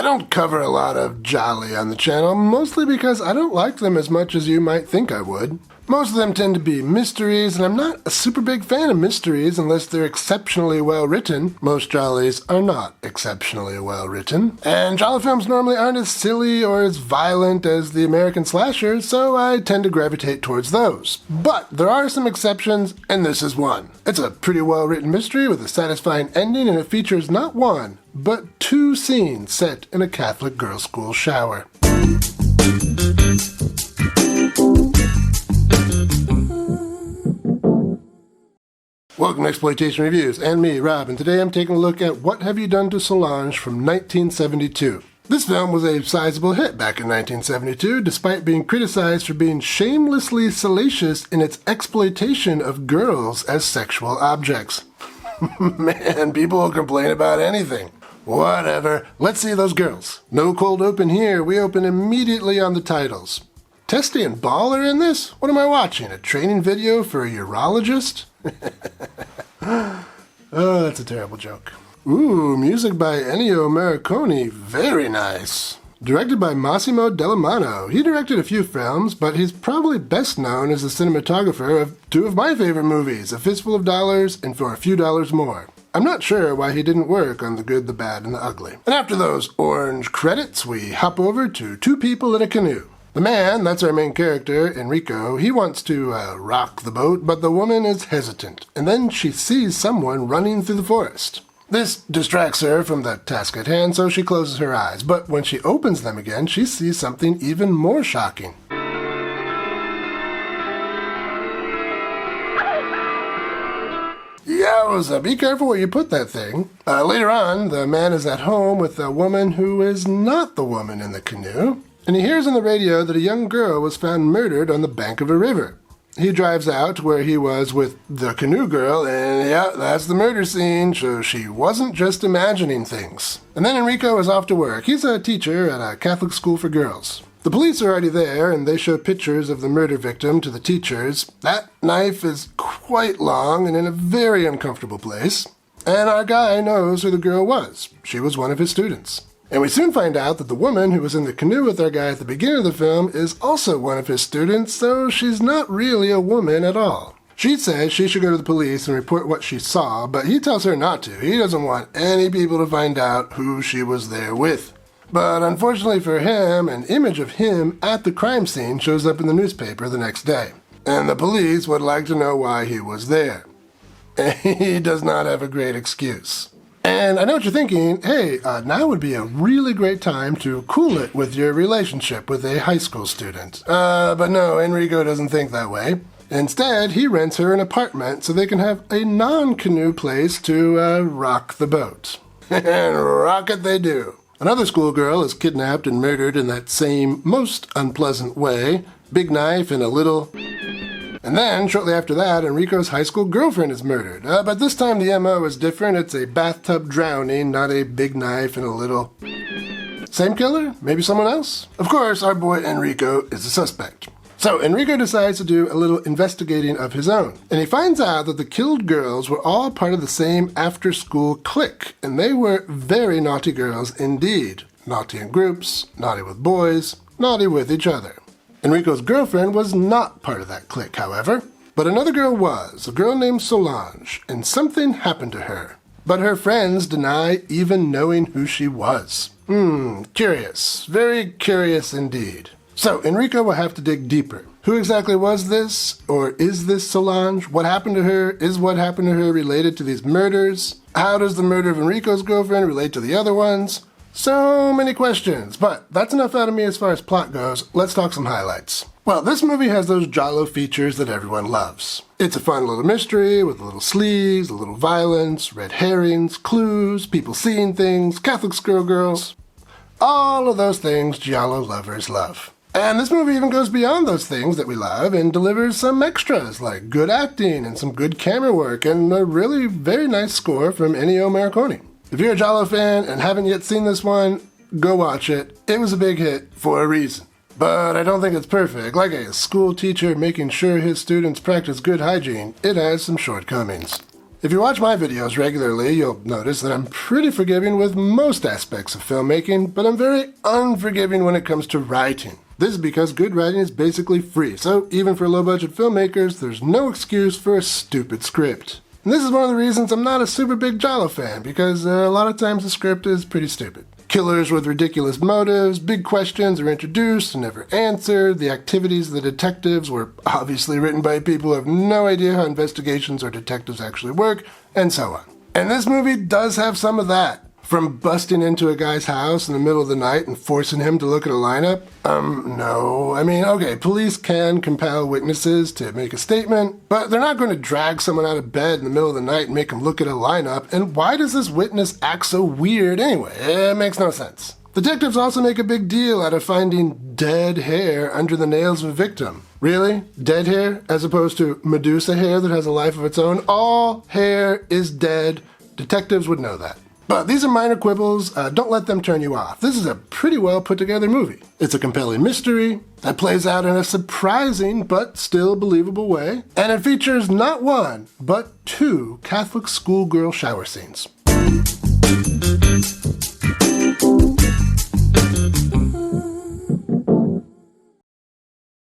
don't cover a lot of gialli on the channel, mostly because I don't like them as much as you might think I would. Most of them tend to be mysteries, and I'm not a super big fan of mysteries unless they're exceptionally well written. Most giallis are not exceptionally well written. And giallo films normally aren't as silly or as violent as the American slashers, so I tend to gravitate towards those. But there are some exceptions, and this is one. It's a pretty well written mystery with a satisfying ending, and it features not one, but 2 scenes set in a Catholic girls' school shower. Welcome to Exploitation Reviews, and me, Rob, and today I'm taking a look at What Have You Done to Solange from 1972. This film was a sizable hit back in 1972, despite being criticized for being shamelessly salacious in its exploitation of girls as sexual objects. Man, people will complain about anything. Whatever, let's see those girls. No cold open here, we open immediately on the titles. Testi and Baal are in this? What am I watching, a training video for a urologist? Oh, that's a terrible joke. Ooh, music by Ennio Morricone, very nice. Directed by Massimo Dallamano. He directed a few films, but he's probably best known as the cinematographer of 2 of my favorite movies, A Fistful of Dollars and For a Few Dollars More. I'm not sure why he didn't work on The Good, the Bad, and the Ugly. And after those orange credits, we hop over to 2 people in a canoe. The man, that's our main character, Enrico, he wants to rock the boat, but the woman is hesitant, and then she sees someone running through the forest. This distracts her from the task at hand, so she closes her eyes, but when she opens them again, she sees something even more shocking. Yowza, be careful where you put that thing. Later on, the man is at home with a woman who is not the woman in the canoe, and he hears on the radio that a young girl was found murdered on the bank of a river. He drives out to where he was with the canoe girl, and yeah, that's the murder scene, so she wasn't just imagining things. And then Enrico is off to work. He's a teacher at a Catholic school for girls. The police are already there, and they show pictures of the murder victim to the teachers. That knife is quite long and in a very uncomfortable place. And our guy knows who the girl was. She was one of his students. And we soon find out that the woman who was in the canoe with our guy at the beginning of the film is also one of his students, so she's not really a woman at all. She says she should go to the police and report what she saw, but he tells her not to. He doesn't want any people to find out who she was there with. But unfortunately for him, an image of him at the crime scene shows up in the newspaper the next day. And the police would like to know why he was there. And he does not have a great excuse. And I know what you're thinking, hey, now would be a really great time to cool it with your relationship with a high school student. But no, Enrico doesn't think that way. Instead, he rents her an apartment so they can have a non-canoe place to rock the boat. And rock it they do. Another schoolgirl is kidnapped and murdered in that same most unpleasant way. Big knife and a little... And then, shortly after that, Enrico's high school girlfriend is murdered. But this time the MO is different. It's a bathtub drowning, not a big knife and a little... Same killer? Maybe someone else? Of course, our boy Enrico is a suspect. So Enrico decides to do a little investigating of his own. And he finds out that the killed girls were all part of the same after-school clique. And they were very naughty girls indeed. Naughty in groups, naughty with boys, naughty with each other. Enrico's girlfriend was not part of that clique, however, but another girl was, a girl named Solange, and something happened to her. But her friends deny even knowing who she was. Curious. Very curious indeed. So Enrico will have to dig deeper. Who exactly was this? Or is this Solange? What happened to her? Is what happened to her related to these murders? How does the murder of Enrico's girlfriend relate to the other ones? So many questions, but that's enough out of me as far as plot goes. Let's talk some highlights. Well, this movie has those giallo features that everyone loves. It's a fun little mystery with a little sleaze, a little violence, red herrings, clues, people seeing things, Catholic schoolgirls. All of those things giallo lovers love. And this movie even goes beyond those things that we love and delivers some extras like good acting and some good camera work and a really very nice score from Ennio Morricone. If you're a giallo fan and haven't yet seen this one, go watch it. It was a big hit for a reason. But I don't think it's perfect. Like a school teacher making sure his students practice good hygiene, it has some shortcomings. If you watch my videos regularly, you'll notice that I'm pretty forgiving with most aspects of filmmaking, but I'm very unforgiving when it comes to writing. This is because good writing is basically free, so even for low-budget filmmakers, there's no excuse for a stupid script. And this is one of the reasons I'm not a super big giallo fan, because a lot of times the script is pretty stupid. Killers with ridiculous motives, big questions are introduced and never answered, the activities of the detectives were obviously written by people who have no idea how investigations or detectives actually work, and so on. And this movie does have some of that. From busting into a guy's house in the middle of the night and forcing him to look at a lineup? No. I mean, okay, police can compel witnesses to make a statement, but they're not going to drag someone out of bed in the middle of the night and make him look at a lineup. And why does this witness act so weird anyway? It makes no sense. Detectives also make a big deal out of finding dead hair under the nails of a victim. Really? Dead hair? As opposed to Medusa hair that has a life of its own? All hair is dead. Detectives would know that. But these are minor quibbles, don't let them turn you off. This is a pretty well put together movie. It's a compelling mystery that plays out in a surprising but still believable way, and it features not one, but 2 Catholic schoolgirl shower scenes.